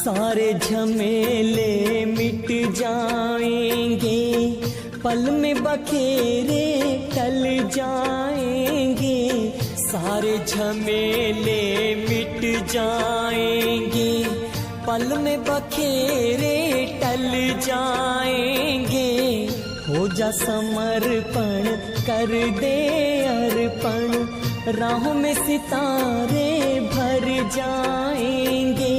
सारे झमेले मिट जाएंगे, पल में बखेरे टल जाएंगे। सारे झमेले मिट जाएंगे, पल में बखेरे टल जाएंगे। हो जा समर्पण, कर दे अर्पण, राहों में सितारे भर जाएंगे।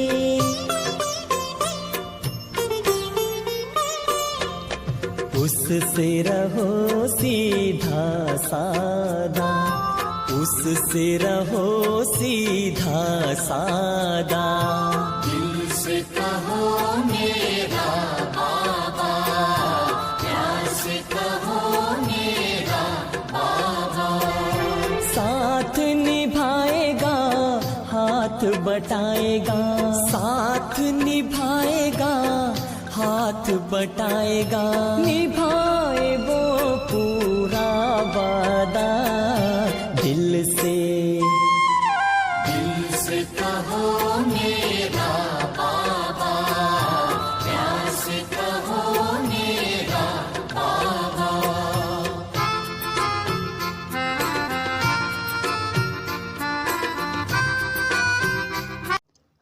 उससे रहो सीधा सादा, उससे रहो सीधा सादा। दिल से कहो मेरा बाबा, प्यार से कहो मेरा बाबा। साथ निभाएगा, हाथ बटाएगा, साथ निभाएगा, हाथ बटाएगा। निभाए वो पूरा वादा, दिल से कहो मेरा बाबा, प्यार से कहो मेरा बाबा।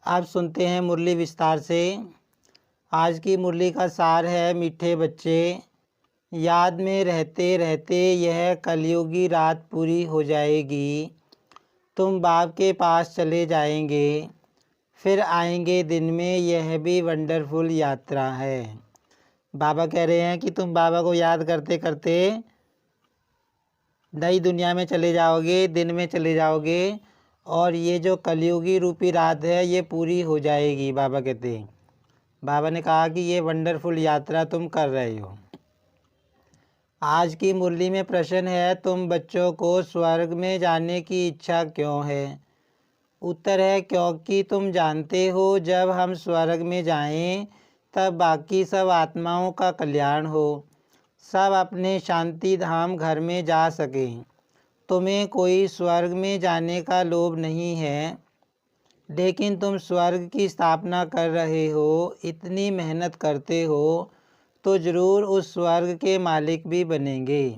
अब सुनते हैं मुरली विस्तार से। आज की मुरली का सार है, मीठे बच्चे, याद में रहते रहते यह कलयुगी रात पूरी हो जाएगी। तुम बाप के पास चले जाएंगे, फिर आएंगे दिन में, यह भी वंडरफुल यात्रा है। बाबा कह रहे हैं कि तुम बाबा को याद करते करते नई दुनिया में चले जाओगे, दिन में चले जाओगे, और ये जो कलयुगी रूपी रात है ये पूरी हो जाएगी। बाबा कहते हैं, बाबा ने कहा कि ये वंडरफुल यात्रा तुम कर रहे हो। आज की मुरली में प्रश्न है, तुम बच्चों को स्वर्ग में जाने की इच्छा क्यों है? उत्तर है, क्योंकि तुम जानते हो जब हम स्वर्ग में जाएं तब बाकी सब आत्माओं का कल्याण हो, सब अपने शांति धाम घर में जा सकें। तुम्हें कोई स्वर्ग में जाने का लोभ नहीं है, लेकिन तुम स्वर्ग की स्थापना कर रहे हो, इतनी मेहनत करते हो तो ज़रूर उस स्वर्ग के मालिक भी बनेंगे।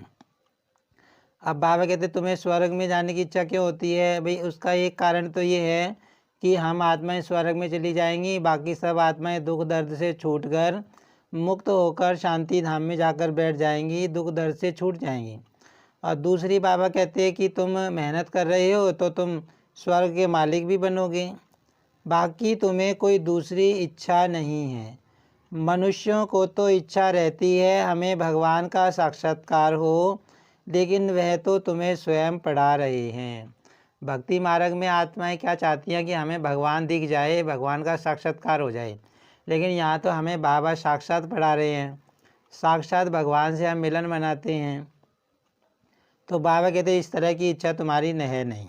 अब बाबा कहते तुम्हें स्वर्ग में जाने की इच्छा क्यों होती है? भाई उसका एक कारण तो ये है कि हम आत्माएं स्वर्ग में चली जाएंगी, बाकी सब आत्माएं दुख दर्द से छूटकर मुक्त होकर शांति धाम में जाकर बैठ जाएंगी, दुख दर्द से छूट जाएंगी। और दूसरी बाबा कहते हैं कि तुम मेहनत कर रहे हो तो तुम स्वर्ग के मालिक भी बनोगे, बाकी तुम्हें कोई दूसरी इच्छा नहीं है। मनुष्यों को तो इच्छा रहती है हमें भगवान का साक्षात्कार हो, लेकिन वह तो तुम्हें स्वयं पढ़ा रहे हैं। भक्ति मार्ग में आत्माएं क्या चाहती हैं कि हमें भगवान दिख जाए, भगवान का साक्षात्कार हो जाए, लेकिन यहाँ तो हमें बाबा साक्षात पढ़ा रहे हैं, साक्षात भगवान से हम मिलन मनाते हैं। तो बाबा कहते इस तरह की इच्छा तुम्हारी है नहीं।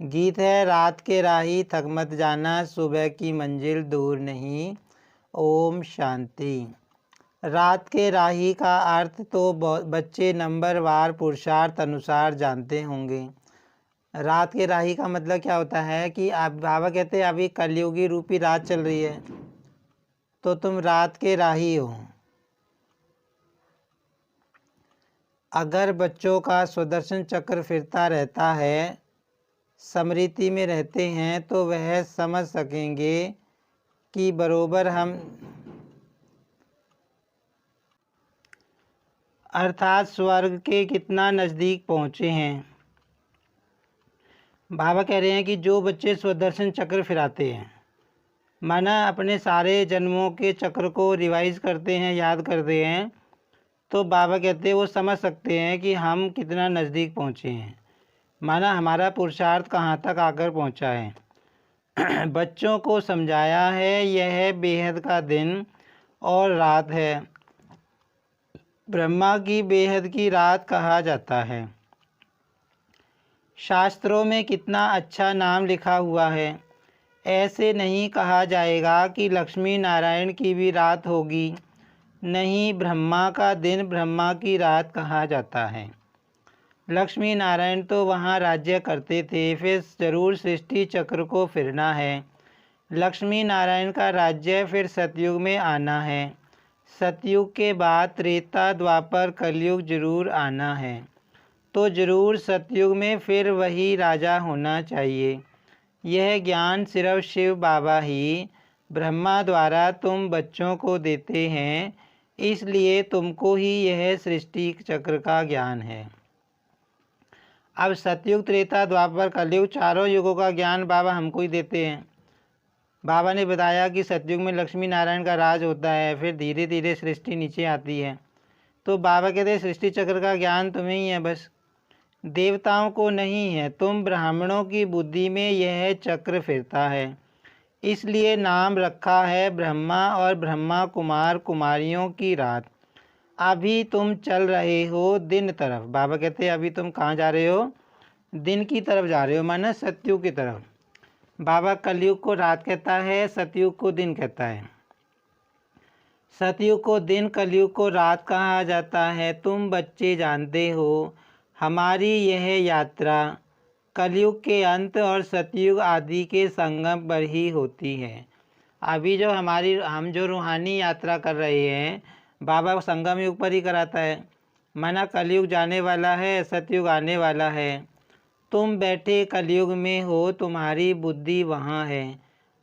गीत है, रात के राही थक मत जाना, सुबह की मंजिल दूर नहीं, ओम शांति। रात के राही का अर्थ तो बच्चे नंबरवार पुरुषार्थ अनुसार जानते होंगे। रात के राही का मतलब क्या होता है कि आप बाबा कहते हैं अभी कलयुगी रूपी रात चल रही है, तो तुम रात के राही हो। अगर बच्चों का सुदर्शन चक्र फिरता रहता है, स्मृति में रहते हैं, तो वह समझ सकेंगे कि बरोबर हम अर्थात स्वर्ग के कितना नज़दीक पहुँचे हैं। बाबा कह रहे हैं कि जो बच्चे सुदर्शन चक्र फिराते हैं, माना अपने सारे जन्मों के चक्र को रिवाइज करते हैं, याद करते हैं, तो बाबा कहते हैं वो समझ सकते हैं कि हम कितना नज़दीक पहुँचे हैं, माना हमारा पुरुषार्थ कहाँ तक आकर पहुँचा है। बच्चों को समझाया है यह बेहद का दिन और रात है, ब्रह्मा की बेहद की रात कहा जाता है। शास्त्रों में कितना अच्छा नाम लिखा हुआ है। ऐसे नहीं कहा जाएगा कि लक्ष्मी नारायण की भी रात होगी, नहीं, ब्रह्मा का दिन ब्रह्मा की रात कहा जाता है। लक्ष्मी नारायण तो वहाँ राज्य करते थे, फिर जरूर सृष्टि चक्र को फिरना है, लक्ष्मी नारायण का राज्य फिर सतयुग में आना है। सतयुग के बाद त्रेता द्वापर कलयुग जरूर आना है, तो जरूर सतयुग में फिर वही राजा होना चाहिए। यह ज्ञान सिर्फ शिव बाबा ही ब्रह्मा द्वारा तुम बच्चों को देते हैं, इसलिए तुमको ही यह सृष्टि चक्र का ज्ञान है। अब सतयुग, त्रेता, द्वापर, कलयुग चारों युगों का ज्ञान बाबा हमको ही देते हैं। बाबा ने बताया कि सतयुग में लक्ष्मी नारायण का राज होता है, फिर धीरे धीरे सृष्टि नीचे आती है। तो बाबा कहते हैं सृष्टि चक्र का ज्ञान तुम्हें ही है, बस देवताओं को नहीं है। तुम ब्राह्मणों की बुद्धि में यह चक्र फिरता है, इसलिए नाम रखा है ब्रह्मा और ब्रह्मा कुमार कुमारियों की रात। अभी तुम चल रहे हो दिन तरफ। बाबा कहते हैं अभी तुम कहाँ जा रहे हो? दिन की तरफ जा रहे हो, माना सतयुग की तरफ। बाबा कलयुग को रात कहता है, सतयुग को दिन कहता है। सतयुग को दिन, कलयुग को रात कहा जाता है। तुम बच्चे जानते हो हमारी यह यात्रा कलयुग के अंत और सतयुग आदि के संगम पर ही होती है। अभी जो हम जो रूहानी यात्रा कर रहे हैं, बाबा संगम युग पर ही कराता है। माना कलयुग जाने वाला है, सतयुग आने वाला है। तुम बैठे कलयुग में हो, तुम्हारी बुद्धि वहाँ है।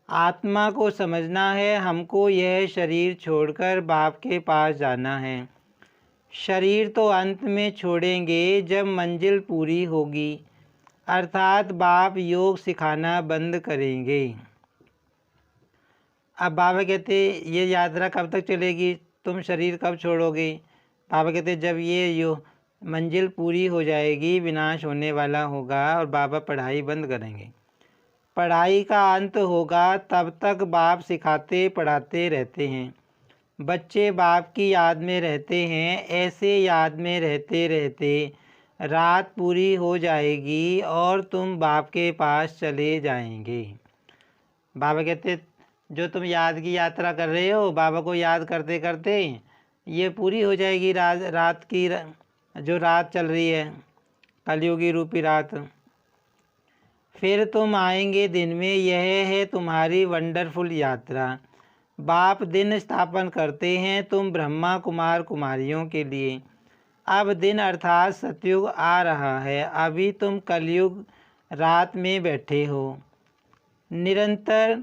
आत्मा को समझना है, हमको यह शरीर छोड़कर बाप के पास जाना है। शरीर तो अंत में छोड़ेंगे जब मंजिल पूरी होगी, अर्थात बाप योग सिखाना बंद करेंगे। अब बाबा कहते ये यात्रा कब तक चलेगी, तुम शरीर कब छोड़ोगे? बाबा कहते जब ये मंजिल पूरी हो जाएगी, विनाश होने वाला होगा और बाबा पढ़ाई बंद करेंगे। पढ़ाई का अंत होगा, तब तक बाप सिखाते पढ़ाते रहते हैं। बच्चे बाप की याद में रहते हैं। ऐसे याद में रहते रहते रात पूरी हो जाएगी और तुम बाप के पास चले जाएंगे। बाबा कहते जो तुम याद की यात्रा कर रहे हो, बाबा को याद करते करते ये पूरी हो जाएगी रात की जो रात चल रही है, कलयुगी रूपी रात। फिर तुम आएंगे दिन में। यह है तुम्हारी वंडरफुल यात्रा। बाप दिन स्थापन करते हैं तुम ब्रह्मा कुमार कुमारियों के लिए। अब दिन अर्थात सतयुग आ रहा है। अभी तुम कलयुग रात में बैठे हो। निरंतर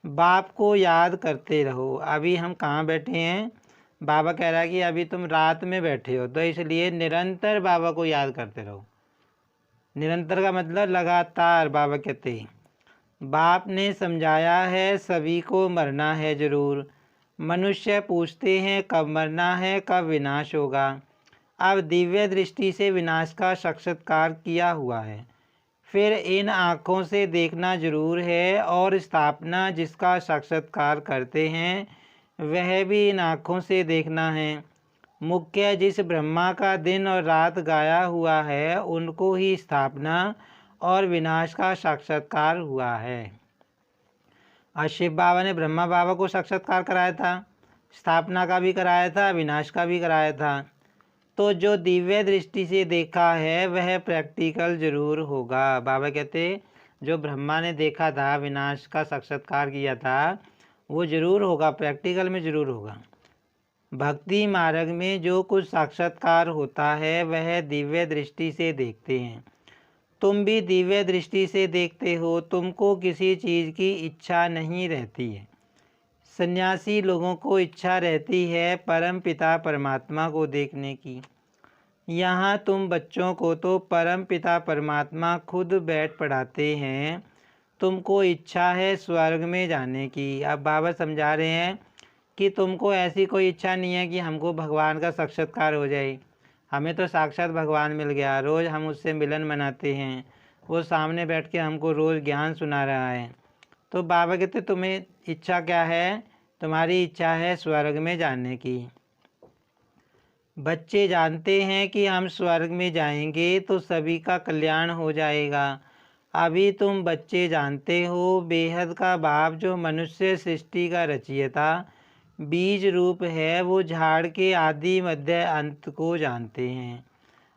बाप को याद करते रहो। अभी हम कहाँ बैठे हैं? बाबा कह रहा है कि अभी तुम रात में बैठे हो, तो इसलिए निरंतर बाबा को याद करते रहो। निरंतर का मतलब लगातार। बाबा कहते हैं बाप ने समझाया है सभी को मरना है ज़रूर। मनुष्य पूछते हैं कब मरना है, कब विनाश होगा। अब दिव्य दृष्टि से विनाश का साक्षात्कार किया हुआ है, फिर इन आँखों से देखना जरूर है, और स्थापना जिसका साक्षात्कार करते हैं वह भी इन आँखों से देखना है। मुख्य जिस ब्रह्मा का दिन और रात गाया हुआ है, उनको ही स्थापना और विनाश का साक्षात्कार हुआ है। और शिव बाबा ने ब्रह्मा बाबा को साक्षात्कार कराया था, स्थापना का भी कराया था, विनाश का भी कराया था। तो जो दिव्य दृष्टि से देखा है वह प्रैक्टिकल जरूर होगा। बाबा कहते जो ब्रह्मा ने देखा था, विनाश का साक्षात्कार किया था, वो जरूर होगा, प्रैक्टिकल में जरूर होगा। भक्ति मार्ग में जो कुछ साक्षात्कार होता है वह दिव्य दृष्टि से देखते हैं। तुम भी दिव्य दृष्टि से देखते हो। तुमको किसी चीज़ की इच्छा नहीं रहती है। सन्यासी लोगों को इच्छा रहती है परम पिता परमात्मा को देखने की। यहाँ तुम बच्चों को तो परम पिता परमात्मा खुद बैठ पढ़ाते हैं। तुमको इच्छा है स्वर्ग में जाने की। अब बाबा समझा रहे हैं कि तुमको ऐसी कोई इच्छा नहीं है कि हमको भगवान का साक्षात्कार हो जाए। हमें तो साक्षात भगवान मिल गया, रोज़ हम उससे मिलन मनाते हैं, वो सामने बैठ के हमको रोज़ ज्ञान सुना रहा है। तो बाबा कहते तुम्हें इच्छा क्या है? तुम्हारी इच्छा है स्वर्ग में जाने की। बच्चे जानते हैं कि हम स्वर्ग में जाएंगे तो सभी का कल्याण हो जाएगा। अभी तुम बच्चे जानते हो बेहद का बाप जो मनुष्य सृष्टि का रचयिता बीज रूप है, वो झाड़ के आदि मध्य अंत को जानते हैं।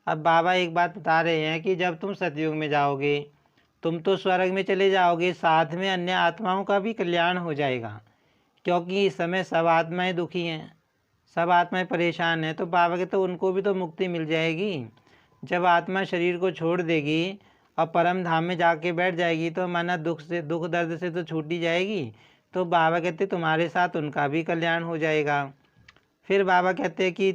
अब बाबा एक बात बता रहे हैं कि जब तुम सतयुग में जाओगे तुम तो स्वर्ग में चले जाओगे, साथ में अन्य आत्माओं का भी कल्याण हो जाएगा, क्योंकि इस समय सब आत्माएं दुखी हैं, सब आत्माएं परेशान हैं। तो बाबा कहते तो उनको भी तो मुक्ति मिल जाएगी। जब आत्मा शरीर को छोड़ देगी और परम धाम में जाके बैठ जाएगी तो माना दुख दर्द से तो छूट ही जाएगी। तो बाबा कहते तुम्हारे साथ उनका भी कल्याण हो जाएगा। फिर बाबा कहते हैं कि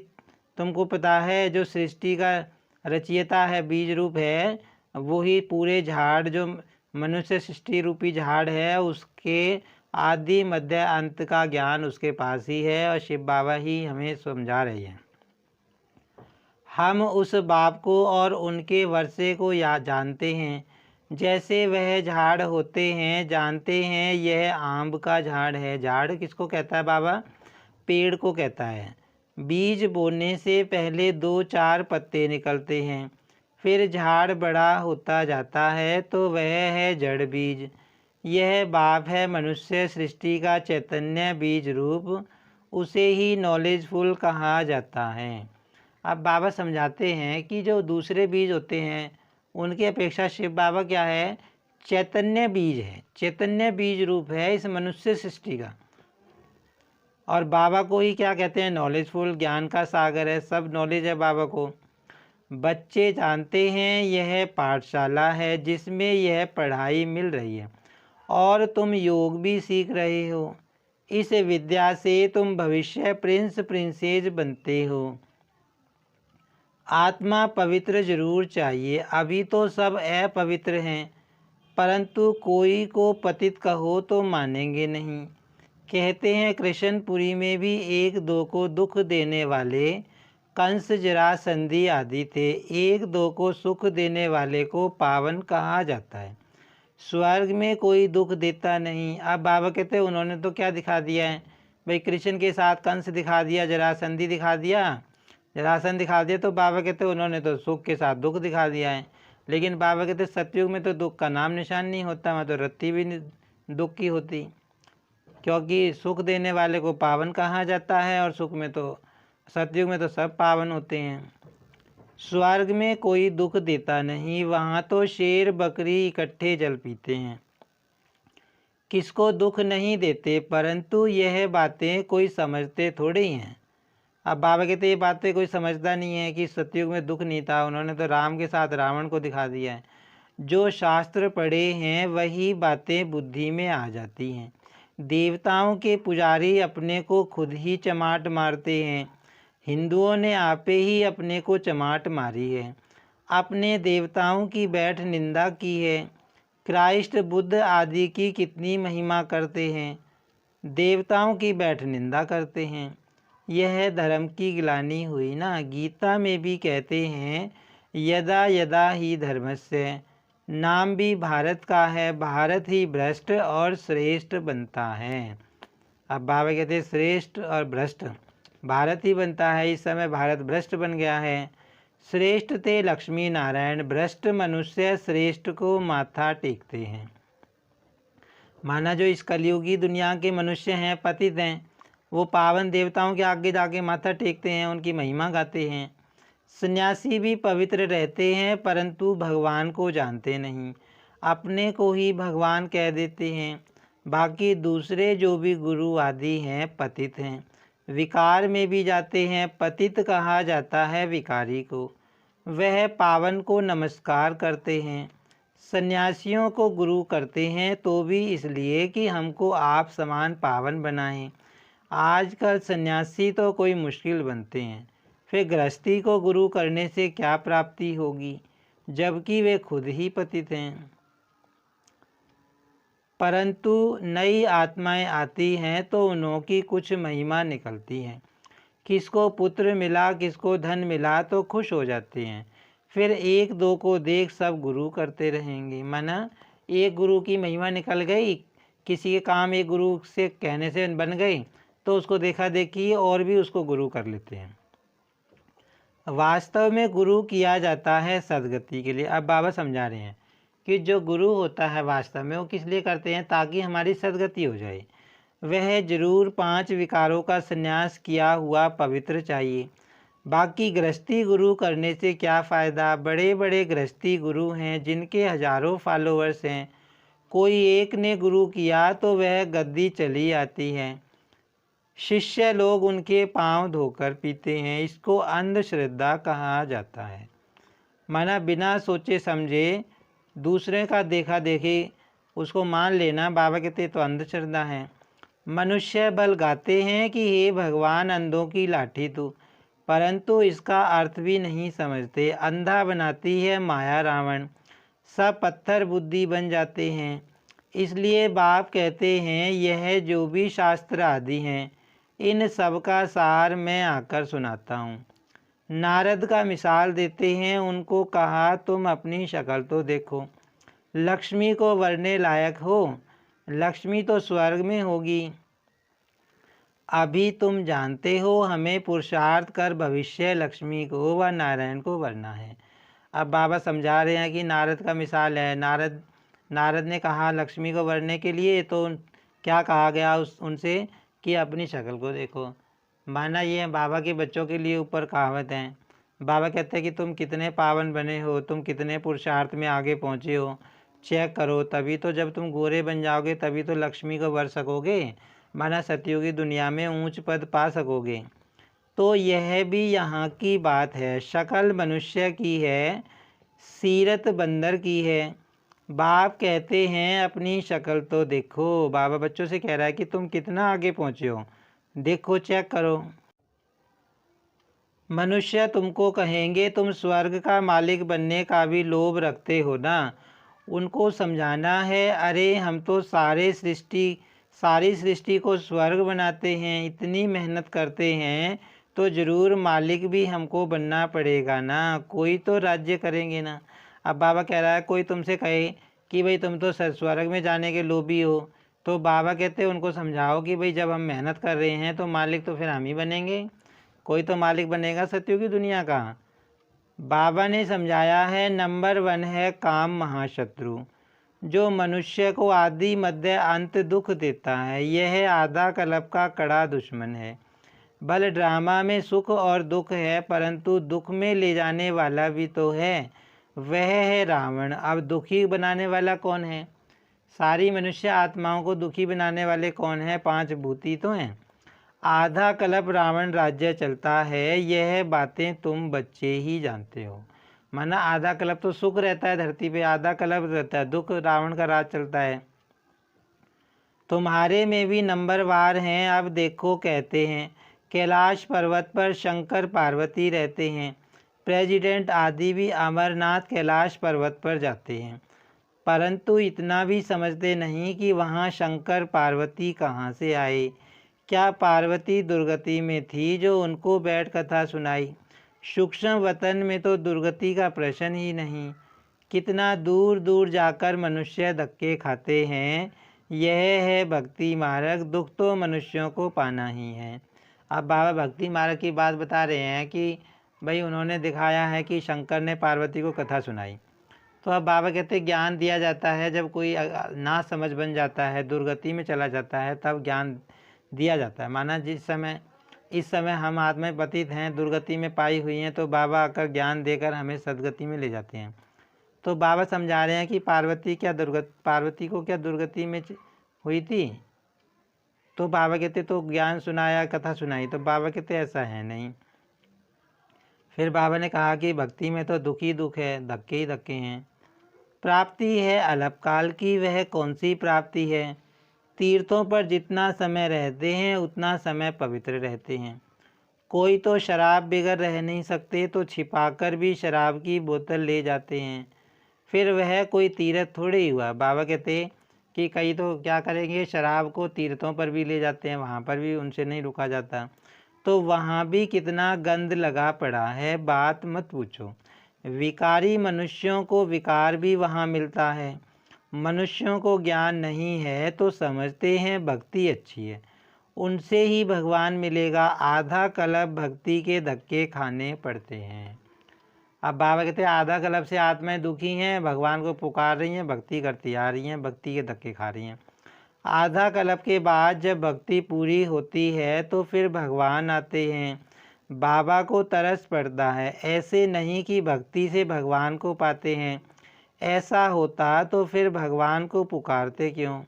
तुमको पता है जो सृष्टि का रचयिता है, बीज रूप है, वही पूरे झाड़ जो मनुष्य सृष्टि रूपी झाड़ है उसके आदि मध्य अंत का ज्ञान उसके पास ही है, और शिव बाबा ही हमें समझा रहे हैं। हम उस बाप को और उनके वर्षे को जानते हैं, जैसे वह झाड़ होते हैं। जानते हैं यह आम का झाड़ है। झाड़ किसको कहता है बाबा? पेड़ को कहता है। बीज बोने से पहले 2-4 पत्ते निकलते हैं, फिर झाड़ बड़ा होता जाता है तो वह है जड़ बीज। यह बाप है मनुष्य सृष्टि का चैतन्य बीज रूप, उसे ही नॉलेजफुल कहा जाता है। अब बाबा समझाते हैं कि जो दूसरे बीज होते हैं उनकी अपेक्षा शिव बाबा क्या है? चैतन्य बीज है, चैतन्य बीज रूप है इस मनुष्य सृष्टि का। और बाबा को ही क्या कहते हैं? नॉलेजफुल, ज्ञान का सागर है, सब नॉलेज है बाबा को। बच्चे जानते हैं यह पाठशाला है जिसमें यह पढ़ाई मिल रही है, और तुम योग भी सीख रहे हो। इस विद्या से तुम भविष्य प्रिंस प्रिंसेस बनते हो। आत्मा पवित्र जरूर चाहिए, अभी तो सब अपवित्र हैं, परंतु कोई को पतित कहो तो मानेंगे नहीं। कहते हैं कृष्णपुरी में भी 1-2 को दुख देने वाले कंस, जरासंधी आदि थे। 1-2 को सुख देने वाले को पावन कहा जाता है। स्वर्ग में कोई दुख देता नहीं। अब बाबा कहते हैं उन्होंने तो क्या दिखा दिया है भाई? कृष्ण के साथ कंस दिखा दिया, जरासंधी दिखा दिया, जरासन दिखा दिया। तो बाबा कहते उन्होंने तो सुख के साथ दुख दिखा दिया है। लेकिन बाबा कहते सतयुग में तो दुख का नाम निशान नहीं होता, वहाँ तो रत्ती भी दुख की होती, क्योंकि सुख देने वाले को पावन कहा जाता है, और सुख में तो सतयुग में तो सब पावन होते हैं। स्वर्ग में कोई दुख देता नहीं, वहाँ तो शेर बकरी इकट्ठे जल पीते हैं। किसको दुख नहीं देते, परंतु यह बातें कोई समझते थोड़े ही हैं। अब बाबा कहते ये बातें कोई समझता नहीं है कि सतयुग में दुख नहीं था, उन्होंने तो राम के साथ रावण को दिखा दिया है। जो शास्त्र पढ़े हैं वही बातें बुद्धि में आ जाती हैं। देवताओं के पुजारी अपने को खुद ही चमाट मारते हैं। हिंदुओं ने आपे ही अपने को चमाट मारी है, अपने देवताओं की बैठ निंदा की है। क्राइस्ट, बुद्ध आदि की कितनी महिमा करते हैं, देवताओं की बैठ निंदा करते हैं। यह धर्म की गिलानी हुई ना। गीता में भी कहते हैं यदा यदा ही धर्मस्य, नाम भी भारत का है, भारत ही भ्रष्ट और श्रेष्ठ बनता है। अब बाबा कहते हैं श्रेष्ठ और भ्रष्ट भारत ही बनता है। इस समय भारत भ्रष्ट बन गया है। श्रेष्ठ थे लक्ष्मी नारायण, भ्रष्ट मनुष्य श्रेष्ठ को माथा टेकते हैं। माना जो इस कलयुगी दुनिया के मनुष्य हैं, पतित हैं, वो पावन देवताओं के आगे जाके माथा टेकते हैं, उनकी महिमा गाते हैं। सन्यासी भी पवित्र रहते हैं, परंतु भगवान को जानते नहीं, अपने को ही भगवान कह देते हैं। बाकी दूसरे जो भी गुरु आदि हैं पतित हैं, विकार में भी जाते हैं। पतित कहा जाता है विकारी को। वह पावन को नमस्कार करते हैं। सन्यासियों को गुरु करते हैं तो भी इसलिए कि हमको आप समान पावन बनाएं। आजकल सन्यासी तो कोई मुश्किल बनते हैं, फिर गृहस्थी को गुरु करने से क्या प्राप्ति होगी, जबकि वे खुद ही पतित हैं। परंतु नई आत्माएं आती हैं तो उनकी कुछ महिमा निकलती है। किसको पुत्र मिला, किसको धन मिला तो खुश हो जाते हैं, फिर 1-2 को देख सब गुरु करते रहेंगे। माना एक गुरु की महिमा निकल गई, किसी के काम एक गुरु से कहने से बन गई, तो उसको देखा देखी और भी उसको गुरु कर लेते हैं। वास्तव में गुरु किया जाता है सदगति के लिए। अब बाबा समझा रहे हैं कि जो गुरु होता है वास्तव में वो किस लिए करते हैं, ताकि हमारी सदगति हो जाए। वह जरूर 5 विकारों का संन्यास किया हुआ पवित्र चाहिए। बाकी गृहस्थी गुरु करने से क्या फ़ायदा। बड़े बड़े गृहस्थी गुरु हैं जिनके हजारों फॉलोअर्स हैं, कोई एक ने गुरु किया तो वह गद्दी चली आती है। शिष्य लोग उनके पांव धोकर पीते हैं। इसको अंधश्रद्धा कहा जाता है। माना बिना सोचे समझे दूसरे का देखा देखी उसको मान लेना, बाबा कहते तो अंधश्रद्धा है। मनुष्य बल गाते हैं कि हे भगवान अंधों की लाठी तू, परंतु इसका अर्थ भी नहीं समझते। अंधा बनाती है माया रावण, सब पत्थर बुद्धि बन जाते हैं। इसलिए बाप कहते हैं यह जो भी शास्त्र आदि हैं इन सब का सार मैं आकर सुनाता हूँ। नारद का मिसाल देते हैं, उनको कहा तुम अपनी शक्ल तो देखो, लक्ष्मी को वरने लायक हो, लक्ष्मी तो स्वर्ग में होगी। अभी तुम जानते हो हमें पुरुषार्थ कर भविष्य लक्ष्मी को व नारायण को वरना है। अब बाबा समझा रहे हैं कि नारद का मिसाल है। नारद ने कहा लक्ष्मी को वरने के लिए, तो क्या कहा गया उनसे कि अपनी शक्ल को देखो। माना ये बाबा के बच्चों के लिए ऊपर कहावत है। बाबा कहते हैं कि तुम कितने पावन बने हो, तुम कितने पुरुषार्थ में आगे पहुँचे हो, चेक करो। तभी तो जब तुम गोरे बन जाओगे तभी तो लक्ष्मी को वर सकोगे, माना सतयुगी दुनिया में ऊंच पद पा सकोगे। तो यह भी यहाँ की बात है। शक्ल मनुष्य की है, सीरत बंदर की है। बाप कहते हैं अपनी शक्ल तो देखो। बाबा बच्चों से कह रहा है कि तुम कितना आगे पहुँचे हो, देखो, चेक करो। मनुष्य तुमको कहेंगे तुम स्वर्ग का मालिक बनने का भी लोभ रखते हो ना। उनको समझाना है, अरे हम तो सारी सृष्टि को स्वर्ग बनाते हैं, इतनी मेहनत करते हैं तो ज़रूर मालिक भी हमको बनना पड़ेगा ना, कोई तो राज्य करेंगे ना। अब बाबा कह रहा है कोई तुमसे कहे कि भाई तुम तो स्वर्ग में जाने के लोभी हो, तो बाबा कहते हैं उनको समझाओ कि भाई जब हम मेहनत कर रहे हैं तो मालिक तो फिर हम ही बनेंगे, कोई तो मालिक बनेगा सतयुगी दुनिया का। बाबा ने समझाया है नंबर 1 है काम महाशत्रु, जो मनुष्य को आदि मध्य अंत दुख देता है। यह आधा कल्प का कड़ा दुश्मन है। बल ड्रामा में सुख और दुख है, परंतु दुख में ले जाने वाला भी तो है, वह है रावण। अब दुखी बनाने वाला कौन है? सारी मनुष्य आत्माओं को दुखी बनाने वाले कौन है? 5 भूती तो हैं। आधा कल्प रावण राज्य चलता है, यह बातें तुम बच्चे ही जानते हो। माना आधा कल्प तो सुख रहता है धरती पे, आधा कल्प रहता है दुख, रावण का राज चलता है। तुम्हारे में भी नंबरवार हैं। अब देखो कहते हैं कैलाश पर्वत पर शंकर पार्वती रहते हैं, प्रेसिडेंट आदि भी अमरनाथ कैलाश पर्वत पर जाते हैं, परंतु इतना भी समझते नहीं कि वहाँ शंकर पार्वती कहाँ से आए। क्या पार्वती दुर्गति में थी जो उनको बैठ कथा सुनाई? सूक्ष्म वतन में तो दुर्गति का प्रश्न ही नहीं। कितना दूर दूर जाकर मनुष्य धक्के खाते हैं। यह है भक्ति मार्ग, दुख तो मनुष्यों को पाना ही है। अब बाबा भक्ति मार्ग की बात बता रहे हैं कि भाई उन्होंने दिखाया है कि शंकर ने पार्वती को कथा सुनाई। तो अब बाबा कहते ज्ञान दिया जाता है जब कोई ना समझ बन जाता है, दुर्गति में चला जाता है, तब ज्ञान दिया जाता है। माना इस समय हम आत्मा पतित हैं, दुर्गति में पाई हुई हैं, तो बाबा आकर ज्ञान देकर हमें सदगति में ले जाते हैं। तो बाबा समझा रहे हैं कि पार्वती को क्या दुर्गति में हुई थी? तो बाबा कहते तो ज्ञान सुनाया, कथा सुनाई। तो बाबा कहते ऐसा है नहीं। फिर बाबा ने कहा कि भक्ति में तो दुख ही दुख है, धक्के ही धक्के हैं। प्राप्ति है अल्पकाल की, वह कौन सी प्राप्ति है? तीर्थों पर जितना समय रहते हैं उतना समय पवित्र रहते हैं। कोई तो शराब बगैर रह नहीं सकते, तो छिपाकर भी शराब की बोतल ले जाते हैं, फिर वह कोई तीर्थ थोड़े ही हुआ। बाबा कहते कि कई तो क्या करेंगे, शराब को तीर्थों पर भी ले जाते हैं, वहाँ पर भी उनसे नहीं रुका जाता, तो वहाँ भी कितना गंद लगा पड़ा है, बात मत पूछो। विकारी मनुष्यों को विकार भी वहाँ मिलता है। मनुष्यों को ज्ञान नहीं है तो समझते हैं भक्ति अच्छी है, उनसे ही भगवान मिलेगा। आधा कल्प भक्ति के धक्के खाने पड़ते हैं। अब बाबा कहते हैं आधा कल्प से आत्माएं दुखी हैं, भगवान को पुकार रही हैं, भक्ति करती आ रही हैं, भक्ति के धक्के खा रही हैं। आधा कल्प के बाद जब भक्ति पूरी होती है तो फिर भगवान आते हैं। बाबा को तरस पड़ता है। ऐसे नहीं कि भक्ति से भगवान को पाते हैं। ऐसा होता तो फिर भगवान को पुकारते क्यों,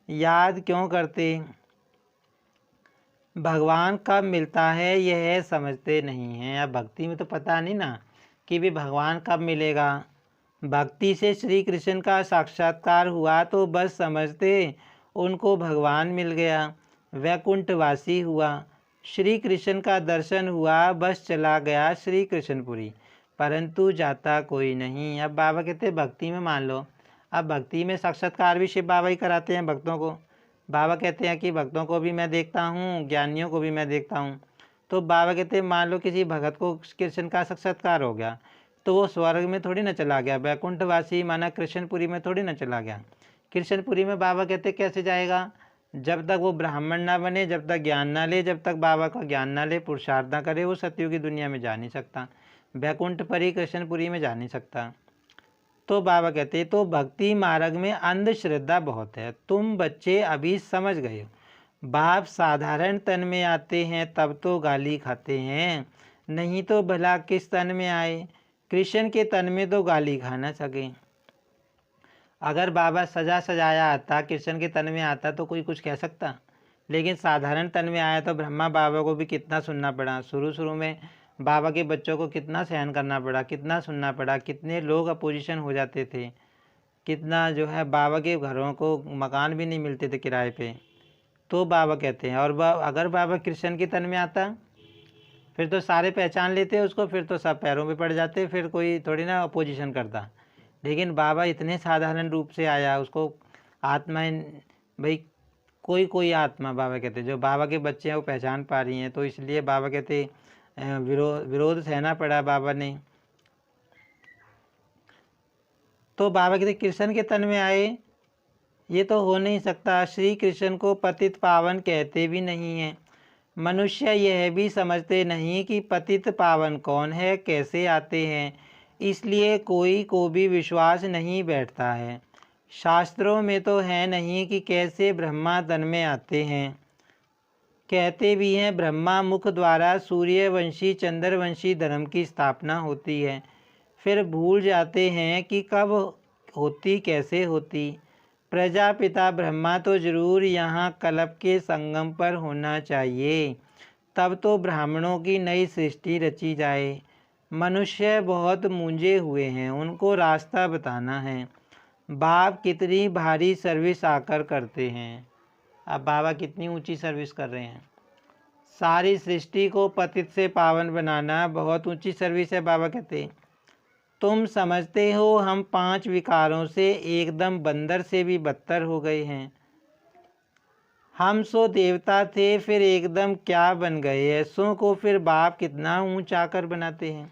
याद क्यों करते। भगवान कब मिलता है यह समझते नहीं हैं। अब भक्ति में तो पता नहीं ना कि भी भगवान कब मिलेगा। भक्ति से श्री कृष्ण का साक्षात्कार हुआ तो बस समझते उनको भगवान मिल गया, वैकुंठवासी हुआ। श्री कृष्ण का दर्शन हुआ, बस चला गया श्री कृष्णपुरी, परंतु जाता कोई नहीं। अब बाबा कहते भक्ति में मान लो, अब भक्ति में साक्षात्कार भी शिव बाबा ही कराते हैं भक्तों को। बाबा कहते हैं कि भक्तों को भी मैं देखता हूँ, ज्ञानियों को भी मैं देखता हूँ। तो बाबा कहते हैं मान लो किसी भगत को कृष्ण का साक्षात्कार हो गया तो वो स्वर्ग में थोड़ी ना चला गया, वैकुंठवासी माना कृष्णपुरी में थोड़ी ना चला गया। कृष्णपुरी में बाबा कहते कैसे जाएगा, जब तक वो ब्राह्मण ना बने, जब तक ज्ञान ना ले, जब तक बाबा का ज्ञान ना ले, पुरुषार्थ ना करे, वो सतयुगी दुनिया में जा नहीं सकता, वैकुंठपुरी कृष्णपुरी में जा नहीं सकता। तो बाबा कहते तो भक्ति मार्ग में अंधश्रद्धा बहुत है। तुम बच्चे अभी समझ गए हो, बाप साधारण तन में आते हैं तब तो गाली खाते हैं, नहीं तो भला किस तन में आए। कृष्ण के तन में तो गाली खाना सके। अगर बाबा सजा सजाया आता, कृष्ण के तन में आता तो कोई कुछ कह सकता, लेकिन साधारण तन में आया तो ब्रह्मा बाबा को भी कितना सुनना पड़ा। शुरू में बाबा के बच्चों को कितना सहन करना पड़ा, कितना सुनना पड़ा, कितने लोग अपोजिशन हो जाते थे, कितना जो है बाबा के घरों को मकान भी नहीं मिलते थे किराए पे। तो बाबा कहते हैं और अगर बाबा कृष्ण के तन में आता फिर तो सारे पहचान लेते उसको, फिर तो सब पैरों पे पड़ जाते, फिर कोई थोड़ी ना अपोजिशन करता। लेकिन बाबा इतने साधारण रूप से आया, उसको आत्मा भाई कोई आत्मा बाबा कहते जो बाबा के बच्चे हैं वो पहचान पा रही हैं, तो इसलिए बाबा कहते विरोध सहना पड़ा बाबा ने। तो बाबा कहते कृष्ण के तन में आए, ये तो हो नहीं सकता। श्री कृष्ण को पतित पावन कहते भी नहीं हैं। मनुष्य यह भी समझते नहीं कि पतित पावन कौन है, कैसे आते हैं, इसलिए कोई को भी विश्वास नहीं बैठता है। शास्त्रों में तो है नहीं कि कैसे ब्रह्मा तन में आते हैं। कहते भी हैं ब्रह्मा मुख द्वारा सूर्यवंशी चंद्रवंशी धर्म की स्थापना होती है, फिर भूल जाते हैं कि कब होती कैसे होती। प्रजापिता ब्रह्मा तो जरूर यहाँ कल्प के संगम पर होना चाहिए, तब तो ब्राह्मणों की नई सृष्टि रची जाए। मनुष्य बहुत मूंझे हुए हैं, उनको रास्ता बताना है। बाप कितनी भारी सर्विस आकर करते हैं। अब बाबा कितनी ऊंची सर्विस कर रहे हैं। सारी सृष्टि को पतित से पावन बनाना बहुत ऊंची सर्विस है। बाबा कहते तुम समझते हो हम 5 विकारों से एकदम बंदर से भी बदतर हो गए हैं। हम सो देवता थे फिर एकदम क्या बन गए। ऐसों को फिर बाप कितना ऊंचा कर बनाते हैं।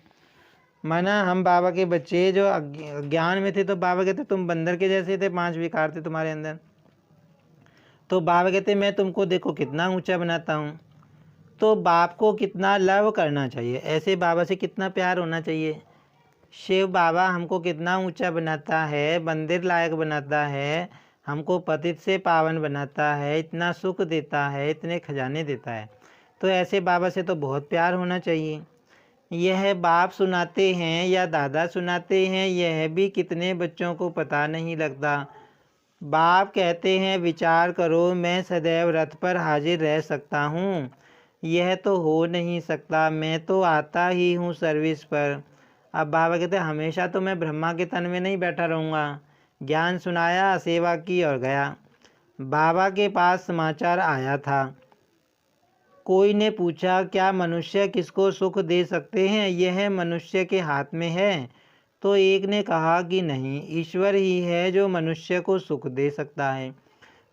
माना हम बाबा के बच्चे जो अज्ञान में थे तो बाबा कहते तुम बंदर के जैसे थे, 5 विकार थे तुम्हारे अंदर। तो बाबा कहते मैं तुमको देखो कितना ऊंचा बनाता हूँ। तो बाप को कितना लव करना चाहिए, ऐसे बाबा से कितना प्यार होना चाहिए। शिव बाबा हमको कितना ऊंचा बनाता है, मंदिर लायक बनाता है, हमको पतित से पावन बनाता है, इतना सुख देता है, इतने खजाने देता है। तो ऐसे बाबा से तो बहुत प्यार होना चाहिए। यह बाप सुनाते हैं या दादा सुनाते हैं, यह भी कितने बच्चों को पता नहीं लगता। बाप कहते हैं विचार करो, मैं सदैव रथ पर हाजिर रह सकता हूँ, यह तो हो नहीं सकता। मैं तो आता ही हूँ सर्विस पर। अब बाबा कहते हैं हमेशा तो मैं ब्रह्मा के तन में नहीं बैठा रहूँगा। ज्ञान सुनाया, सेवा की और गया। बाबा के पास समाचार आया था, कोई ने पूछा क्या मनुष्य किसको सुख दे सकते हैं, यह मनुष्य के हाथ में है। तो एक ने कहा कि नहीं, ईश्वर ही है जो मनुष्य को सुख दे सकता है,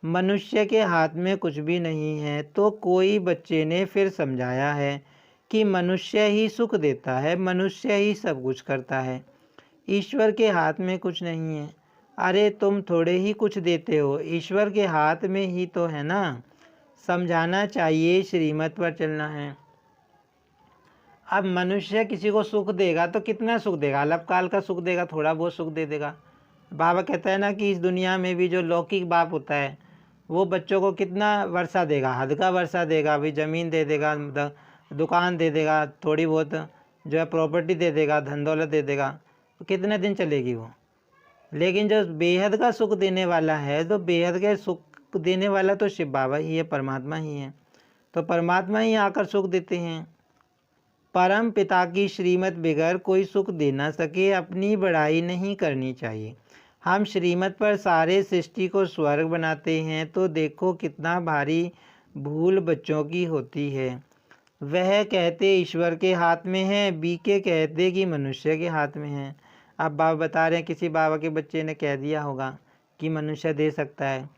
मनुष्य के हाथ में कुछ भी नहीं है। तो कोई बच्चे ने फिर समझाया है कि मनुष्य ही सुख देता है, मनुष्य ही सब कुछ करता है, ईश्वर के हाथ में कुछ नहीं है। अरे तुम थोड़े ही कुछ देते हो, ईश्वर के हाथ में ही तो है ना। समझाना चाहिए, श्रीमत पर चलना है। अब मनुष्य किसी को सुख देगा तो कितना सुख देगा, अल्पकाल का सुख देगा, थोड़ा बहुत सुख दे देगा। बाबा कहता है ना कि इस दुनिया में भी जो लौकिक बाप होता है वो बच्चों को कितना वर्षा देगा, हद का वर्षा देगा, भाई ज़मीन दे देगा, दुकान दे देगा, थोड़ी बहुत जो है प्रॉपर्टी दे देगा, धन दौलत दे देगा, तो कितने दिन चलेगी वो। लेकिन जो बेहद का सुख देने वाला है, तो बेहद के सुख देने वाला तो शिव बाबा ही है, परमात्मा ही है। तो परमात्मा ही आकर सुख देते हैं। परम पिता की श्रीमत बिगर कोई सुख दे ना सके, अपनी बड़ाई नहीं करनी चाहिए। हम श्रीमत पर सारे सृष्टि को स्वर्ग बनाते हैं, तो देखो कितना भारी भूल बच्चों की होती है। वह कहते ईश्वर के हाथ में है, बीके कहते कि मनुष्य के हाथ में है। अब बाबा बता रहे हैं, किसी बाबा के बच्चे ने कह दिया होगा कि मनुष्य दे सकता है।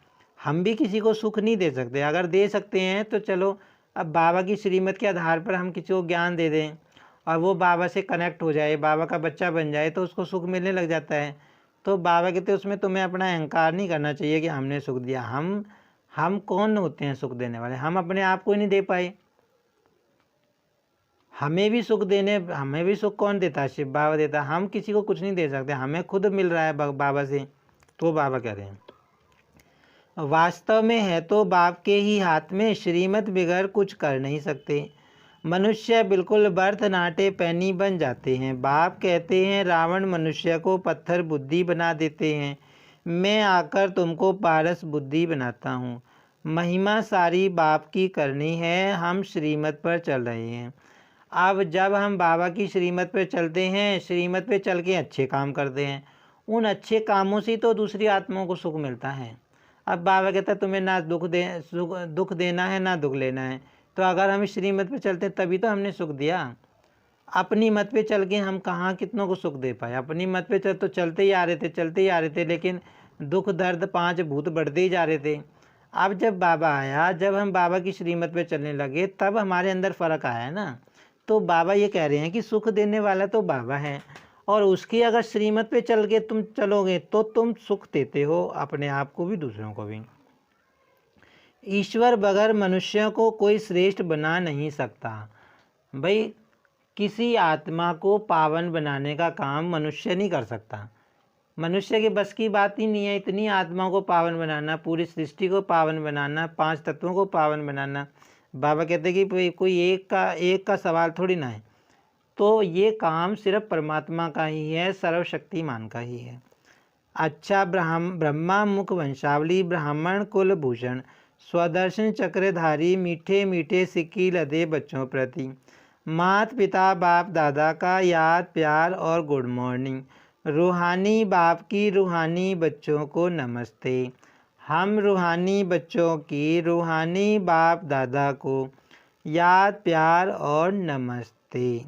हम भी किसी को सुख नहीं दे सकते। अगर दे सकते हैं तो चलो, अब बाबा की श्रीमत के आधार पर हम किसी को ज्ञान दे दें और वो बाबा से कनेक्ट हो जाए, बाबा का बच्चा बन जाए, तो उसको सुख मिलने लग जाता है। तो बाबा कहते उसमें तुम्हें अपना अहंकार नहीं करना चाहिए कि हमने सुख दिया। हम कौन होते हैं सुख देने वाले? हम अपने आप को ही नहीं दे पाए। हमें भी सुख कौन देता है? शिव बाबा देता है। हम किसी को कुछ नहीं दे सकते, हमें खुद मिल रहा है बाबा से। तो बाबा कह रहे हैं वास्तव में है तो बाप के ही हाथ में, श्रीमत बिगर कुछ कर नहीं सकते। मनुष्य बिल्कुल बर्थ नाटे पैनी बन जाते हैं। बाप कहते हैं रावण मनुष्य को पत्थर बुद्धि बना देते हैं, मैं आकर तुमको पारस बुद्धि बनाता हूँ। महिमा सारी बाप की करनी है, हम श्रीमत पर चल रहे हैं। अब जब हम बाबा की श्रीमत पर चलते हैं, श्रीमत पे चल के अच्छे काम करते हैं, उन अच्छे कामों से तो दूसरी आत्माओं को सुख मिलता है। अब बाबा कहता है तुम्हें ना दुख देना है ना दुख लेना है। तो अगर हम श्रीमत पे चलते तभी तो हमने सुख दिया। अपनी मत पे चल के हम कहाँ कितनों को सुख दे पाए? अपनी मत पे तो चलते ही आ रहे थे, लेकिन दुख दर्द 5 भूत बढ़ते ही जा रहे थे। अब जब बाबा आया, जब हम बाबा की श्रीमत पे चलने लगे, तब हमारे अंदर फ़र्क आया ना। तो बाबा ये कह रहे हैं कि सुख देने वाला तो बाबा है, और उसकी अगर श्रीमत पे चल के तुम चलोगे तो तुम सुख देते हो अपने आप को भी, दूसरों को भी। ईश्वर बगैर मनुष्यों को कोई श्रेष्ठ बना नहीं सकता। भाई किसी आत्मा को पावन बनाने का काम मनुष्य नहीं कर सकता। मनुष्य के बस की बात ही नहीं है इतनी आत्माओं को पावन बनाना, पूरी सृष्टि को पावन बनाना, 5 तत्वों को पावन बनाना। बाबा कहते कि कोई एक का सवाल थोड़ी ना है। तो ये काम सिर्फ परमात्मा का ही है, सर्वशक्तिमान का ही है। अच्छा ब्रह्मा मुख वंशावली, ब्राह्मण कुल भूषण, स्वदर्शन चक्रधारी, मीठे मीठे सिक्की लदे बच्चों प्रति, मात पिता बाप दादा का याद प्यार और गुड मॉर्निंग। रूहानी बाप की रूहानी बच्चों को नमस्ते। हम रूहानी बच्चों की रूहानी बाप दादा को याद प्यार और नमस्ते।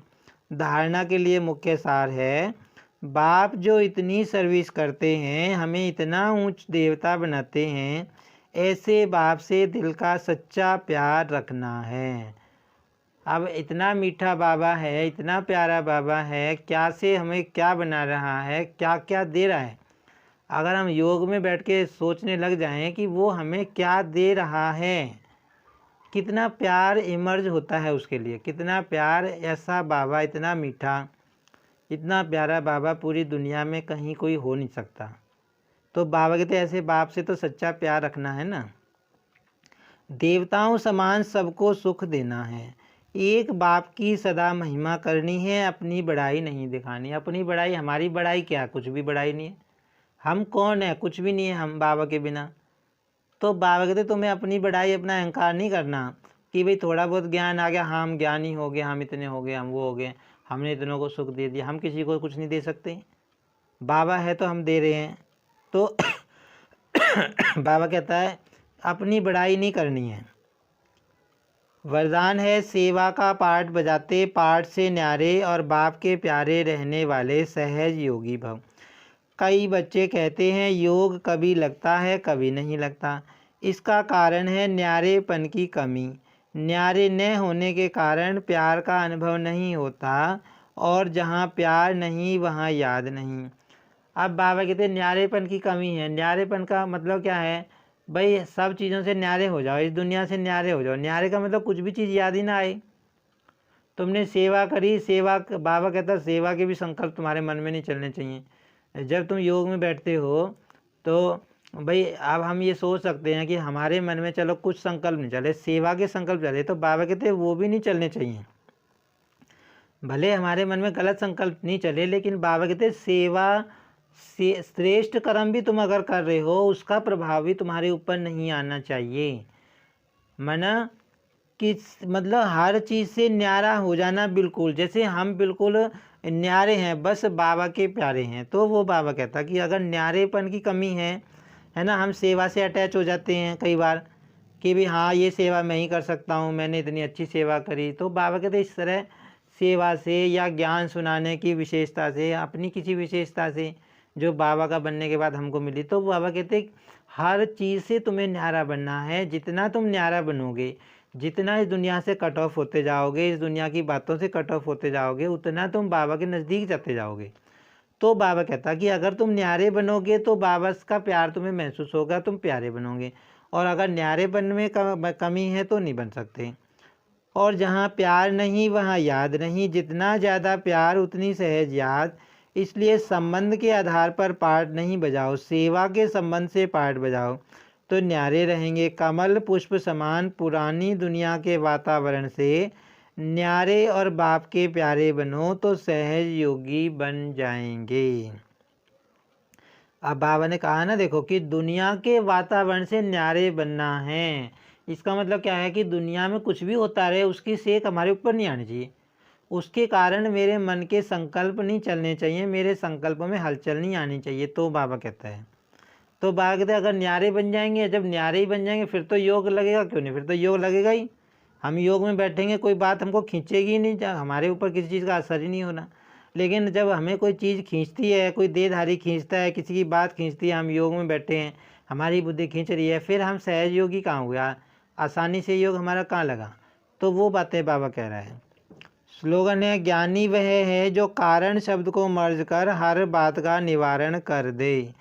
धारणा के लिए मुख्य सार है, बाप जो इतनी सर्विस करते हैं, हमें इतना ऊंच देवता बनाते हैं, ऐसे बाप से दिल का सच्चा प्यार रखना है। अब इतना मीठा बाबा है, इतना प्यारा बाबा है, क्या से हमें क्या बना रहा है, क्या क्या दे रहा है। अगर हम योग में बैठ के सोचने लग जाएं कि वो हमें क्या दे रहा है, कितना प्यार इमर्ज होता है उसके लिए, कितना प्यार। ऐसा बाबा इतना मीठा, इतना प्यारा बाबा पूरी दुनिया में कहीं कोई हो नहीं सकता। तो बाबा कहते ऐसे बाप से तो सच्चा प्यार रखना है ना। देवताओं समान सबको सुख देना है, एक बाप की सदा महिमा करनी है, अपनी बड़ाई नहीं दिखानी। अपनी बड़ाई, हमारी बड़ाई क्या, कुछ भी बड़ाई नहीं है। हम कौन है? कुछ भी नहीं है हम बाबा के बिना। तो बाबा कहते तुम्हें अपनी बड़ाई, अपना अहंकार नहीं करना कि भाई थोड़ा बहुत ज्ञान आ गया, हाँ हम ज्ञानी हो गए, हम इतने हो गए, हम वो हो गए, हमने इतनों को सुख दे दिया। हम किसी को कुछ नहीं दे सकते, बाबा है तो हम दे रहे हैं। तो बाबा कहता है अपनी बड़ाई नहीं करनी है। वरदान है सेवा का पाठ बजाते, पाठ से न्यारे और बाप के प्यारे रहने वाले सहज योगी भव। कई बच्चे कहते हैं योग कभी लगता है कभी नहीं लगता। इसका कारण है न्यारेपन की कमी। न्यारे न होने के कारण प्यार का अनुभव नहीं होता, और जहाँ प्यार नहीं वहाँ याद नहीं। अब बाबा कहते हैं न्यारेपन की कमी है। न्यारेपन का मतलब क्या है? भाई सब चीज़ों से न्यारे हो जाओ, इस दुनिया से न्यारे हो जाओ। न्यारे का मतलब कुछ भी चीज़ याद ही ना आए। तुमने सेवा करी, सेवा, बाबा कहता है सेवा के भी संकल्प तुम्हारे मन में नहीं चलने चाहिए। जब तुम योग में बैठते हो तो भाई अब हम ये सोच सकते हैं कि हमारे मन में चलो कुछ संकल्प नहीं चले, सेवा के संकल्प चले, तो बाबा कहते हैं वो भी नहीं चलने चाहिए। भले हमारे मन में गलत संकल्प नहीं चले, लेकिन बाबा कहते हैं सेवा से श्रेष्ठ कर्म भी तुम अगर कर रहे हो उसका प्रभाव भी तुम्हारे ऊपर नहीं आना चाहिए। मना कि मतलब हर चीज़ से न्यारा हो जाना, बिल्कुल जैसे हम बिल्कुल न्यारे हैं, बस बाबा के प्यारे हैं। तो वो बाबा कहता कि अगर न्यारेपन की कमी है ना, हम सेवा से अटैच हो जाते हैं कई बार कि भी हाँ ये सेवा मैं ही कर सकता हूँ, मैंने इतनी अच्छी सेवा करी। तो बाबा कहते इस तरह सेवा से या ज्ञान सुनाने की विशेषता से, अपनी किसी विशेषता से जो बाबा का बनने के बाद हमको मिली, तो बाबा कहते हर चीज़ से तुम्हें न्यारा बनना है। जितना तुम न्यारा बनोगे, जितना इस दुनिया से कट ऑफ होते जाओगे, इस दुनिया की बातों से कट ऑफ होते जाओगे, उतना तुम बाबा के नज़दीक जाते जाओगे। तो बाबा कहता कि अगर तुम न्यारे बनोगे तो बाबा का प्यार तुम्हें महसूस होगा, तुम प्यारे बनोगे। और अगर न्यारेपन में कमी है तो नहीं बन सकते। और जहाँ प्यार नहीं वहाँ याद नहीं, जितना ज़्यादा प्यार उतनी सहज याद। इसलिए संबंध के आधार पर पाठ नहीं बजाओ, सेवा के संबंध से पाठ बजाओ तो न्यारे रहेंगे। कमल पुष्प समान पुरानी दुनिया के वातावरण से न्यारे और बाप के प्यारे बनो तो सहज योगी बन जाएंगे। अब बाबा ने कहा ना, देखो कि दुनिया के वातावरण से न्यारे बनना है। इसका मतलब क्या है कि दुनिया में कुछ भी होता रहे उसकी सेक हमारे ऊपर नहीं आनी चाहिए, उसके कारण मेरे मन के संकल्प नहीं चलने चाहिए, मेरे संकल्पों में हलचल नहीं आनी चाहिए। तो बाबा कहता है, तो बाबा कहते हैं अगर न्यारे बन जाएंगे, जब न्यारे ही बन जाएंगे फिर तो योग लगेगा, क्यों नहीं, फिर तो योग लगेगा ही। हम योग में बैठेंगे, कोई बात हमको खींचेगी ही नहीं, हमारे ऊपर किसी चीज़ का असर ही नहीं होना। लेकिन जब हमें कोई चीज़ खींचती है, कोई देहधारी खींचता है, किसी की बात खींचती है, हम योग में बैठे हैं, हमारी बुद्धि खींच रही है, फिर हम सहज योगी कहाँ हुआ, आसानी से योग हमारा कहाँ लगा। तो वो बातें बाबा कह रहा है। स्लोगन है, ज्ञानी वह है जो कारण शब्द को मर्ज कर हर बात का निवारण कर दे।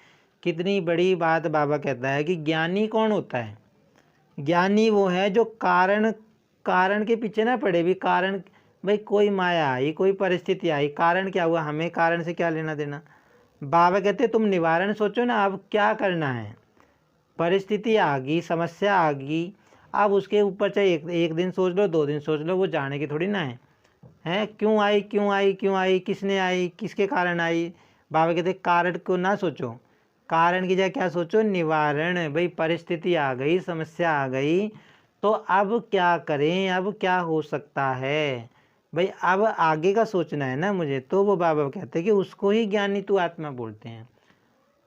कितनी बड़ी बात बाबा कहता है कि ज्ञानी कौन होता है। ज्ञानी वो है जो कारण के पीछे ना पड़े भी। कारण भाई कोई माया आई, कोई परिस्थिति आई, कारण क्या हुआ, हमें कारण से क्या लेना देना। बाबा कहते तुम निवारण सोचो ना, अब क्या करना है। परिस्थिति आ गई, समस्या आ गई, अब उसके ऊपर चाहे एक दिन सोच लो, 2 दिन सोच लो, वो जाने की थोड़ी ना है क्यों आई क्यों आई क्यों आई, किसने आई, किसके कारण आई। बाबा कहते कारण को ना सोचो, कारण की जगह क्या सोचो, निवारण। भाई परिस्थिति आ गई, समस्या आ गई, तो अब क्या करें, अब क्या हो सकता है, भाई अब आगे का सोचना है ना मुझे। तो वो बाबा कहते हैं कि उसको ही ज्ञानी तू आत्मा बोलते हैं।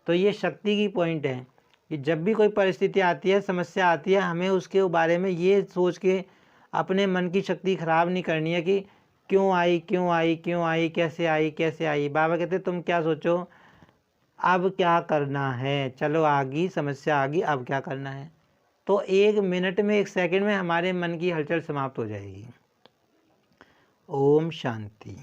तो ये शक्ति की पॉइंट है कि जब भी कोई परिस्थिति आती है, समस्या आती है, हमें उसके बारे में ये सोच के अपने मन की शक्ति खराब नहीं करनी है कि क्यों आई क्यों आई क्यों आई, कैसे आई कैसे आई। बाबा कहते तुम क्या सोचो, अब क्या करना है, चलो आ गई समस्या, आ गई, अब क्या करना है। तो 1 मिनट में, 1 सेकंड में हमारे मन की हलचल समाप्त हो जाएगी। ओम शांति।